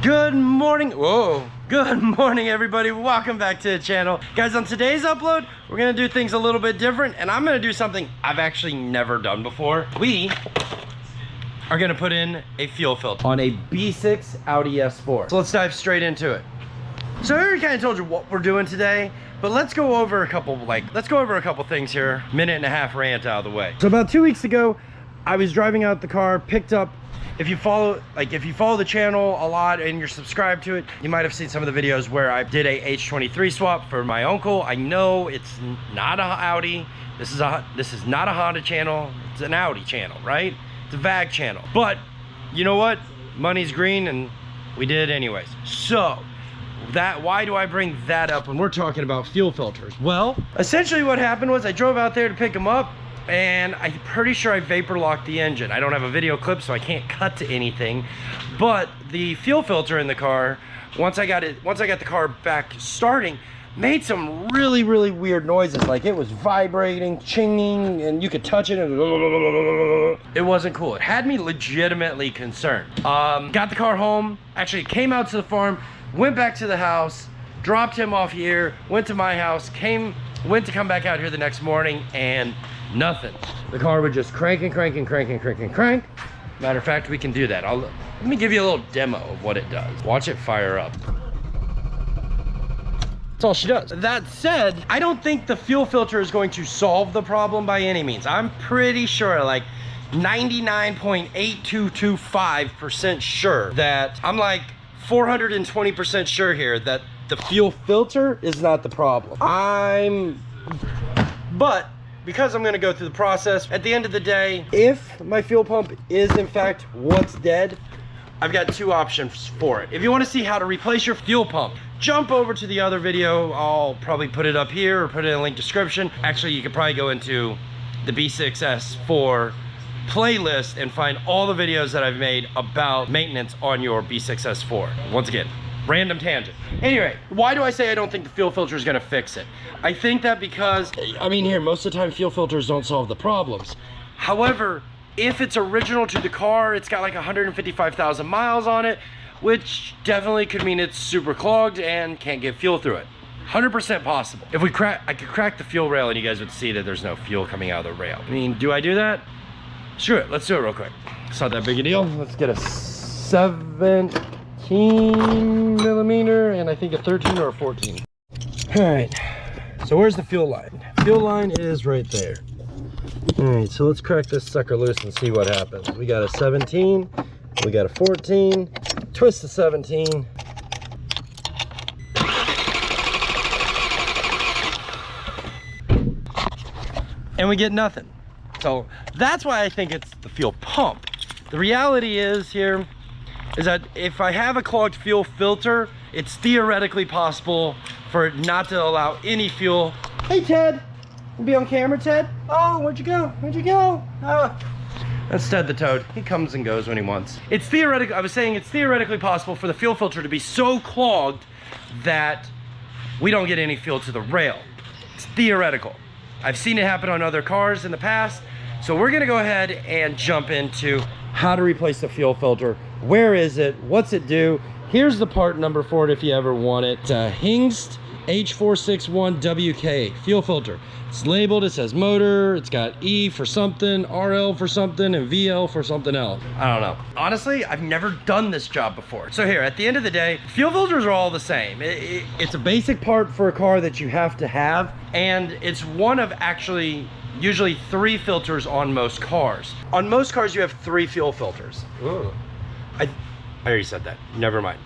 Good morning. Whoa. Good morning, everybody. Welcome back to the channel. Guys, on today's upload, we're gonna do things a little bit different, and I'm gonna do something I've actually never done before. We are gonna put in a fuel filter on a B6 Audi S4. So let's dive straight into it. So I already kind of told you what we're doing today, but let's go over a couple things here. Minute and a half rant out of the way. So about 2 weeks ago, I was driving out the car, picked up, if you follow the channel a lot and you're subscribed to it, you might have seen some of the videos where I did a H23 swap for my uncle. I know it's not a Audi. This is not a Honda channel. It's an Audi channel, right? It's a VAG channel. But you know what? Money's green, and we did it anyways. So why do I bring that up when we're talking about fuel filters? Well, essentially what happened was I drove out there to pick them up, and I'm pretty sure I vapor locked the engine. I don't have a video clip, so I can't cut to anything, but the fuel filter in the car, once I got the car back starting, made some really weird noises. Like it was vibrating, chinging, and you could touch it and it wasn't cool. It had me legitimately concerned. Got the car home, actually came out to the farm, went back to the house, dropped him off here, went to my house, went to come back out here the next morning, and nothing. The car would just crank and crank and crank and crank and crank. Matter of fact, we can do that. Let me give you a little demo of what it does. Watch it fire up. That's all she does. That said, I don't think the fuel filter is going to solve the problem by any means. I'm pretty sure, like 99.8225% sure that I'm like 420% sure here that the fuel filter is not the problem. But because I'm gonna go through the process, at the end of the day, if my fuel pump is in fact what's dead, I've got two options for it. If you wanna see how to replace your fuel pump, jump over to the other video. I'll probably put it up here or put it in the link description. Actually, you could probably go into the B6 S4 playlist and find all the videos that I've made about maintenance on your B6 S4. Once again, random tangent. Anyway, why do I say I don't think the fuel filter is gonna fix it? I think that because, I mean, here, most of the time fuel filters don't solve the problems. However, if it's original to the car, it's got like 155,000 miles on it, which definitely could mean it's super clogged and can't get fuel through it. 100% possible. If I could crack the fuel rail and you guys would see that there's no fuel coming out of the rail. I mean, do I do that? Screw it, let's do it real quick. It's not that big a deal. Let's get a 17 millimeter and I think a 13 or a 14. All right, so where's the fuel line? Fuel line is right there. All right, so let's crack this sucker loose and see what happens. We got a 17, we got a 14, twist the 17. And we get nothing. So that's why I think it's the fuel pump. The reality is that if I have a clogged fuel filter, it's theoretically possible for it not to allow any fuel. Hey Ted, you be on camera, Ted? Oh, where'd you go? Where'd you go? Oh. That's Ted the Toad. He comes and goes when he wants. It's theoretical. I was saying it's theoretically possible for the fuel filter to be so clogged that we don't get any fuel to the rail. It's theoretical. I've seen it happen on other cars in the past. So we're gonna go ahead and jump into how to replace the fuel filter. Where is it? What's it do? Here's the part number for it if you ever want it. It's a Hingst H461WK fuel filter. It's labeled, it says motor, it's got E for something, RL for something, and VL for something else. I don't know. Honestly, I've never done this job before. So here, at the end of the day, fuel filters are all the same. It's a basic part for a car that you have to have, and it's one of actually usually 3 filters on most cars. On most cars, you have 3 fuel filters. Ooh. I already said that, never mind.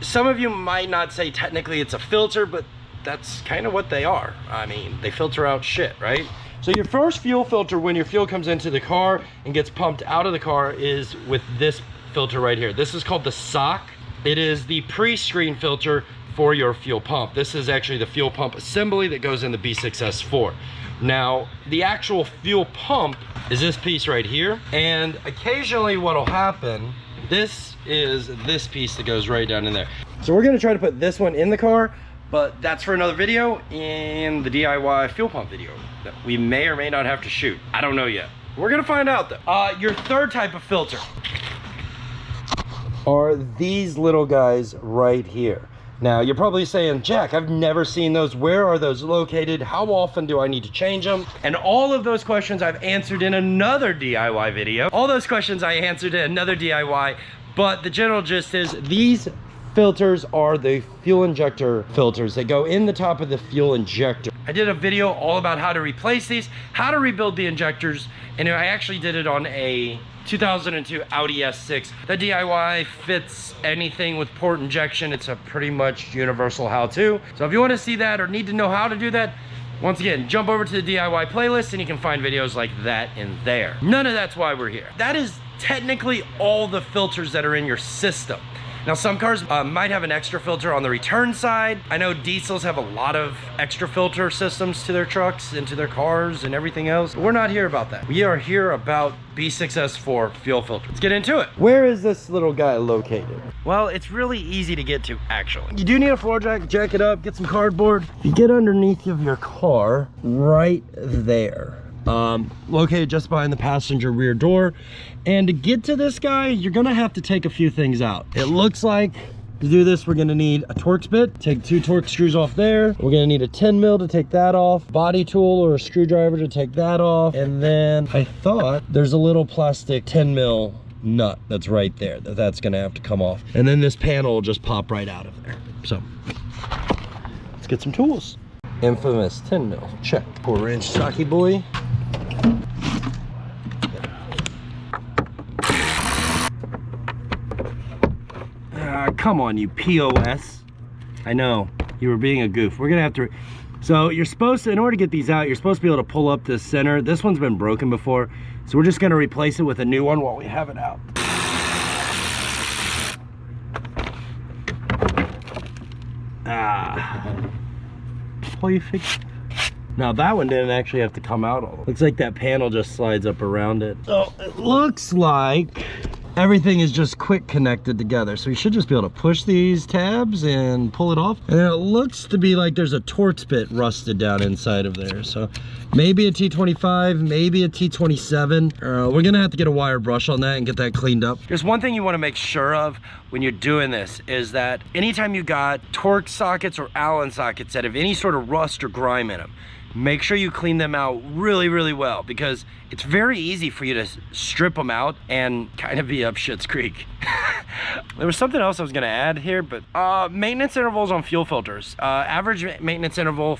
Some of you might not say technically it's a filter, but that's kind of what they are. I mean, they filter out shit, right? So your first fuel filter when your fuel comes into the car and gets pumped out of the car is with this filter right here. This is called the sock. It is the pre-screen filter for your fuel pump. This is actually the fuel pump assembly that goes in the B6 S4. Now, the actual fuel pump is this piece right here. And occasionally what'll happen, this is this piece that goes right down in there. So we're gonna try to put this one in the car, but that's for another video in the DIY fuel pump video that we may or may not have to shoot. I don't know yet. We're gonna find out though. Your third type of filter are these little guys right here. Now, you're probably saying, Jack, I've never seen those. Where are those located? How often do I need to change them? And all of those questions I've answered in another DIY video. All those questions I answered in another DIY, but the general gist is these filters are the fuel injector filters. They go in the top of the fuel injector. I did a video all about how to replace these, how to rebuild the injectors, and I actually did it on a 2002 Audi S4. The DIY fits anything with port injection. It's a pretty much universal how-to. So if you want to see that or need to know how to do that, once again, jump over to the DIY playlist and you can find videos like that in there. None of that's why we're here. That is technically all the filters that are in your system. Now, some cars might have an extra filter on the return side. I know diesels have a lot of extra filter systems to their trucks and to their cars and everything else. But we're not here about that. We are here about B6S4 fuel filter. Let's get into it. Where is this little guy located? Well, it's really easy to get to, actually. You do need a floor jack, jack it up, get some cardboard. You get underneath of your car right there. Located just behind the passenger rear door. And to get to this guy, you're gonna have to take a few things out. It looks like to do this, we're gonna need a Torx bit, take 2 Torx screws off there. We're gonna need a 10 mil to take that off, body tool or a screwdriver to take that off. And then I thought there's a little plastic 10 mil nut that's right there that's gonna have to come off. And then this panel will just pop right out of there. So let's get some tools. Infamous 10 mil, check. 1/4 inch socket boy. Come on, you POS. I know, you were being a goof. We're gonna have to, so you're supposed to, in order to get these out, you're supposed to be able to pull up this center. This one's been broken before, so we're just gonna replace it with a new one while we have it out. Perfect. Now that one didn't actually have to come out all. Looks like that panel just slides up around it. So it looks like everything is just quick connected together. So you should just be able to push these tabs and pull it off. And then it looks to be like there's a Torx bit rusted down inside of there. So maybe a T25, maybe a T27. We're gonna have to get a wire brush on that and get that cleaned up. There's one thing you wanna make sure of when you're doing this is that anytime you got Torx sockets or Allen sockets that have any sort of rust or grime in them, make sure you clean them out really, really well, because it's very easy for you to strip them out and kind of be up shit's creek. There was something else I was gonna add here, but maintenance intervals on fuel filters. Average maintenance interval,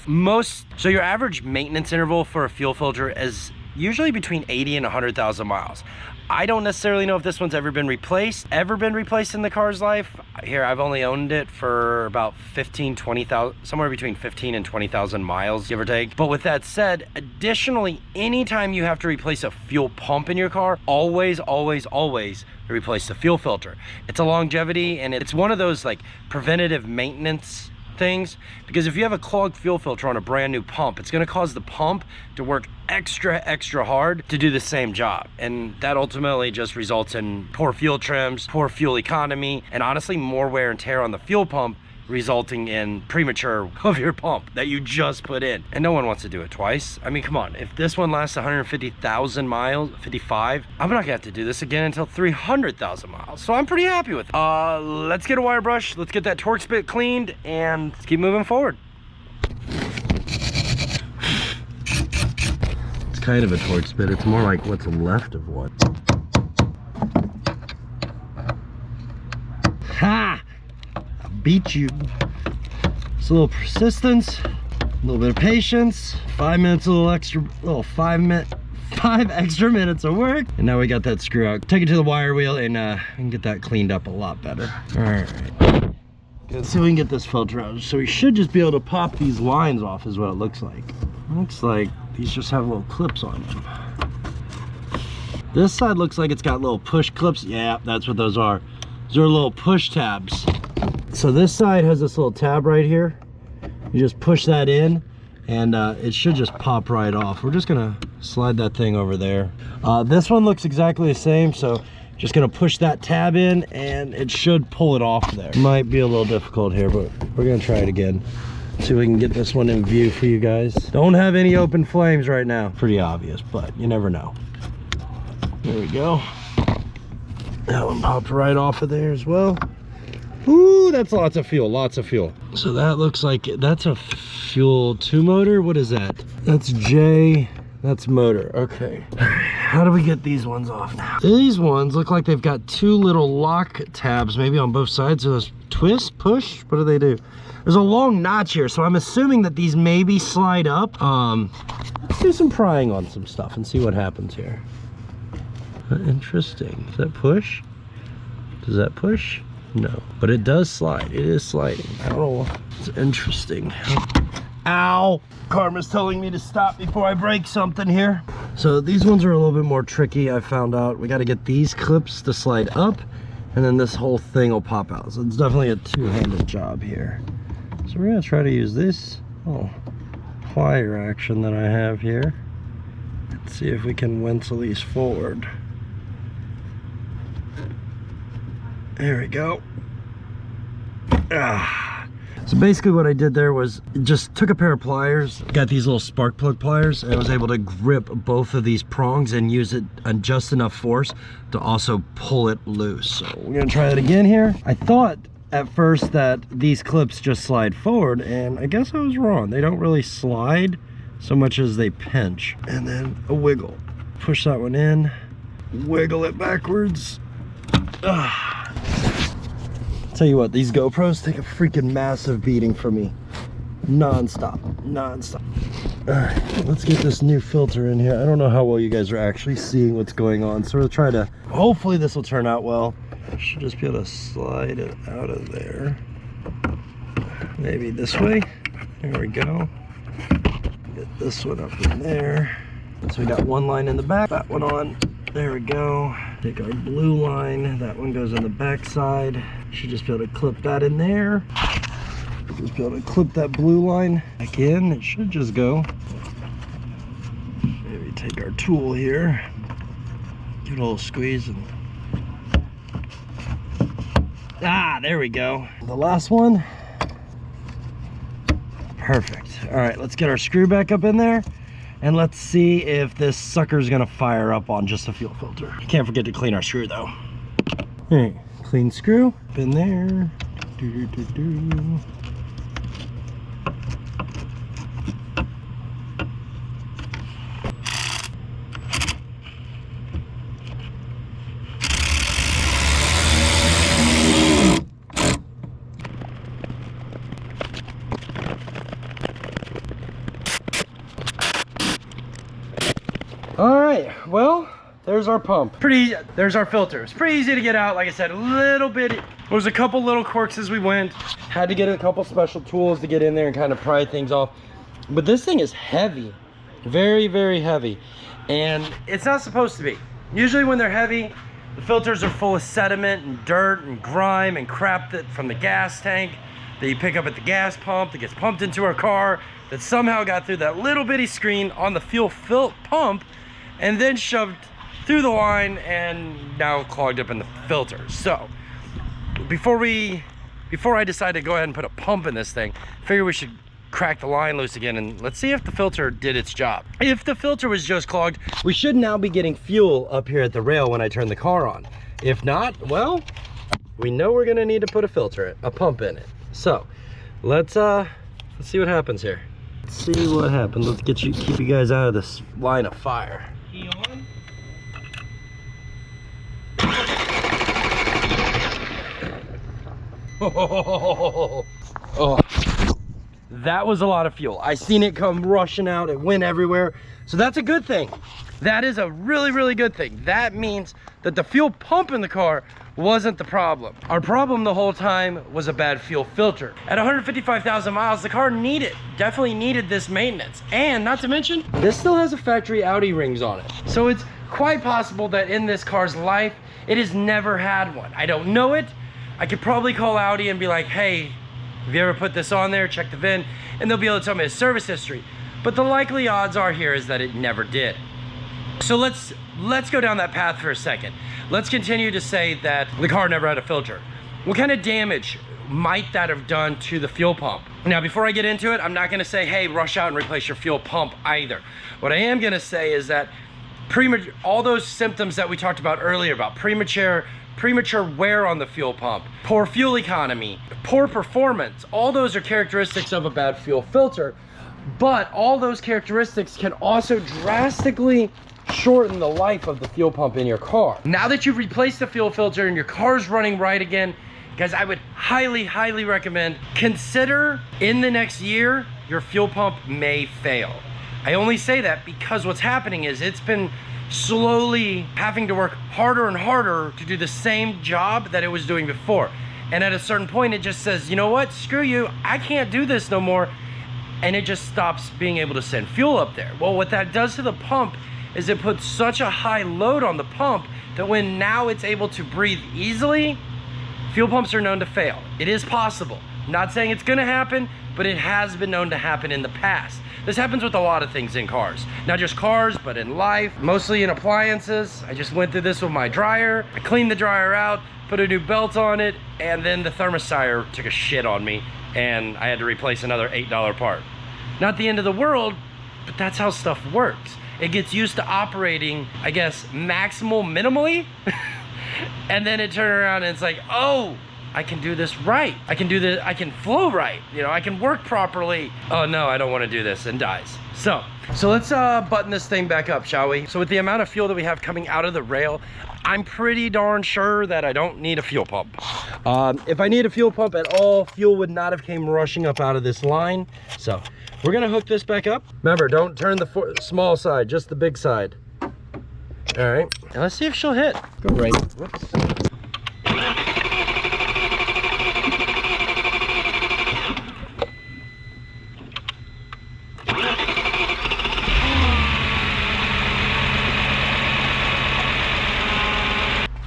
so your average maintenance interval for a fuel filter is usually between 80 and 100,000 miles. I don't necessarily know if this one's ever been replaced in the car's life. Here, I've only owned it for about 20,000, somewhere between 15 and 20,000 miles, give or take. But with that said, additionally, anytime you have to replace a fuel pump in your car, always, always, always replace the fuel filter. It's a longevity, and it's one of those like preventative maintenance things, because if you have a clogged fuel filter on a brand new pump, it's going to cause the pump to work extra hard to do the same job, and that ultimately just results in poor fuel trims, poor fuel economy, and honestly more wear and tear on the fuel pump, resulting in premature of your pump that you just put in. And no one wants to do it twice. I mean, come on, if this one lasts 150,000 miles, 55, I'm not gonna have to do this again until 300,000 miles. So I'm pretty happy with it. Let's get a wire brush, let's get that Torx bit cleaned, and let's keep moving forward. It's kind of a Torx bit, it's more like what's left of one. Ha! Beat you. Just a little persistence, a little bit of patience, 5 minutes, five extra minutes of work, and now we got that screw out. Take it to the wire wheel and we can get that cleaned up a lot better. All right, good. So we can get this filter out. So we should just be able to pop these lines off is what it looks like. Looks like these just have little clips on them. This side looks like it's got little push clips. Yeah, that's what those are. Those are little push tabs. So this side has this little tab right here. You just push that in and it should just pop right off. We're just gonna slide that thing over there. This one looks exactly the same, so just gonna push that tab in and it should pull it off there. Might be a little difficult here, but we're gonna try it again. See if we can get this one in view for you guys. Don't have any open flames right now. Pretty obvious, but you never know. There we go. That one popped right off of there as well. Ooh, that's lots of fuel, lots of fuel. So that looks like, that's a fuel 2 motor. What is that? That's J, that's motor, okay. How do we get these ones off now? These ones look like they've got 2 little lock tabs, maybe on both sides. So those twist, push, what do they do? There's a long notch here, so I'm assuming that these maybe slide up. Let's do some prying on some stuff and see what happens here. Interesting, does that push? Does that push? No, but it does slide. It is sliding. I don't know. It's interesting. Ow! Karma's telling me to stop before I break something here. So these ones are a little bit more tricky. I found out we got to get these clips to slide up, and then this whole thing will pop out. So it's definitely a two-handed job here. So we're gonna try to use this little plier action that I have here. Let's see if we can wensel these forward. There we go. So basically what I did there was just took a pair of pliers, got these little spark plug pliers, and I was able to grip both of these prongs and use it on just enough force to also pull it loose. So we're gonna try that again here. I thought at first that these clips just slide forward, and I guess I was wrong. They don't really slide so much as they pinch. And then a wiggle. Push that one in, wiggle it backwards. Tell you what, these GoPros take a freaking massive beating from me. Non-stop, non-stop. All right, let's get this new filter in here. I don't know how well you guys are actually seeing what's going on, so we'll try to, hopefully this will turn out well. I should just be able to slide it out of there. Maybe this way. There we go. Get this one up in there. So we got one line in the back, that one on. There we go. Take our blue line, that one goes on the back side. Should just be able to clip that in there. Just be able to clip that blue line back in. It should just go. Maybe take our tool here, give it a little squeeze, and there we go. The last one. Perfect. All right, let's get our screw back up in there. And let's see if this sucker's gonna fire up on just a fuel filter. Can't forget to clean our screw though. All right, clean screw up in there. All right, well, there's our pump. There's our filter. It's pretty easy to get out. Like I said, a little bit, there was a couple little quirks as we went. Had to get a couple special tools to get in there and kind of pry things off. But this thing is heavy, very, very heavy. And it's not supposed to be. Usually when they're heavy, the filters are full of sediment and dirt and grime and crap that from the gas tank that you pick up at the gas pump that gets pumped into our car that somehow got through that little bitty screen on the fuel pump and then shoved through the line and now clogged up in the filter. So before I decide to go ahead and put a pump in this thing, I figure we should crack the line loose again and let's see if the filter did its job. If the filter was just clogged, we should now be getting fuel up here at the rail when I turn the car on. If not, well, we know we're gonna need to put a pump in it. So let's see what happens here. Let's see what happens. Let's keep you guys out of this line of fire. Key on. Oh, that was a lot of fuel. I seen it come rushing out. It went everywhere. So that's a good thing. That is a really, really good thing. That means that the fuel pump in the car wasn't the problem. Our problem the whole time was a bad fuel filter. At 155,000 miles, the car definitely needed this maintenance. And not to mention, this still has a factory Audi rings on it. So it's quite possible that in this car's life, it has never had one. I don't know it. I could probably call Audi and be like, hey, have you ever put this on there? Check the VIN, and they'll be able to tell me the service history. But the likely odds are here is that it never did. So let's go down that path for a second. Let's continue to say that the car never had a filter. What kind of damage might that have done to the fuel pump? Now, before I get into it, I'm not gonna say, hey, rush out and replace your fuel pump either. What I am gonna say is that all those symptoms that we talked about earlier about premature premature wear on the fuel pump, poor fuel economy, poor performance. All those are characteristics of a bad fuel filter, but all those characteristics can also drastically shorten the life of the fuel pump in your car. Now that you've replaced the fuel filter and your car's running right again, guys, I would highly recommend, consider in the next year, your fuel pump may fail. I only say that because what's happening is it's been slowly having to work harder and harder to do the same job that it was doing before. And at a certain point, it just says, you know what, screw you, I can't do this no more. And it just stops being able to send fuel up there. Well, what that does to the pump is it puts such a high load on the pump that when now it's able to breathe easily, fuel pumps are known to fail. It is possible. Not saying it's gonna happen, but it has been known to happen in the past. This happens with a lot of things in cars. Not just cars, but in life, mostly in appliances. I just went through this with my dryer. I cleaned the dryer out, put a new belt on it, and then the thermostat took a shit on me, and I had to replace another $8 part. Not the end of the world, but that's how stuff works. It gets used to operating, I guess, minimally, and then it turns around and it's like, oh, I can do this right. I can do this, I can flow right. You know, I can work properly. Oh no, I don't want to do this, and dies. So let's button this thing back up, shall we? So with the amount of fuel that we have coming out of the rail, I'm pretty darn sure that I don't need a fuel pump. If I need a fuel pump at all, fuel would not have came rushing up out of this line. So we're gonna hook this back up. Remember, don't turn the small side, just the big side. All right, and let's see if she'll hit. Go right, whoops.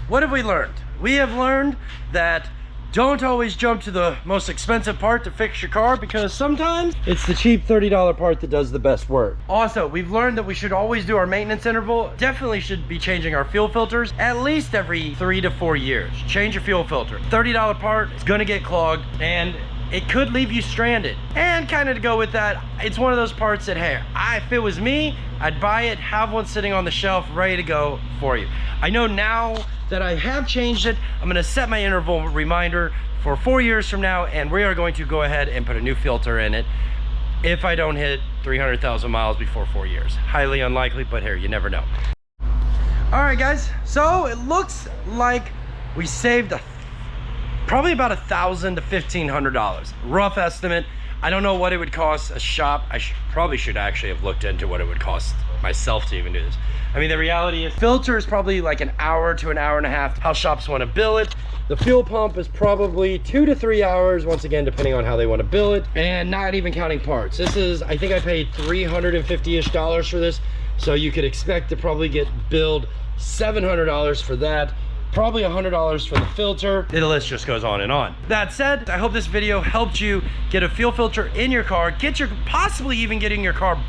What have we learned? We have learned that don't always jump to the most expensive part to fix your car, because sometimes it's the cheap $30 part that does the best work. Also, we've learned that we should always do our maintenance interval. Definitely should be changing our fuel filters at least every 3 to 4 years. Change your fuel filter. $30 part, it's gonna get clogged, and it could leave you stranded. And kind of to go with that, it's one of those parts that, hey, if it was me, I'd buy it, have one sitting on the shelf ready to go for you. I know now that I have changed it, I'm gonna set my interval reminder for 4 years from now, and we are going to go ahead and put a new filter in it if I don't hit 300,000 miles before 4 years. Highly unlikely, but here, you never know. All right, guys, so it looks like we saved probably about $1,000 to $1,500. Rough estimate. I don't know what it would cost a shop. I probably should actually have looked into what it would cost myself to even do this. I mean, the reality is filter is probably like an hour to an hour and a half, how shops want to bill it. The fuel pump is probably 2 to 3 hours, once again, depending on how they want to bill it, and not even counting parts. This is, I think I paid $350-ish for this, so you could expect to probably get billed $700 for that. Probably $100 for the filter. The list just goes on and on. That said, I hope this video helped you get a fuel filter in your car, possibly even getting your B6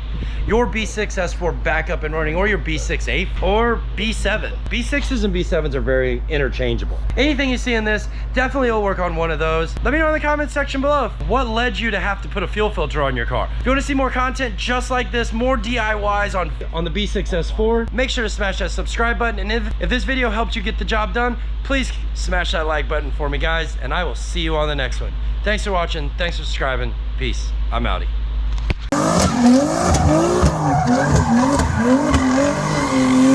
S4 back up and running, or your B6 8 or B7. B6s and B7s are very interchangeable. Anything you see in this, definitely will work on one of those. Let me know in the comment section below what led you to have to put a fuel filter on your car. If you want to see more content just like this, more DIYs on the B6 S4, make sure to smash that subscribe button. And if this video helped you get the job done, please smash that like button for me, guys, and I will see you on the next one. Thanks for watching. Thanks for subscribing. Peace. I'm Audi. Thank you.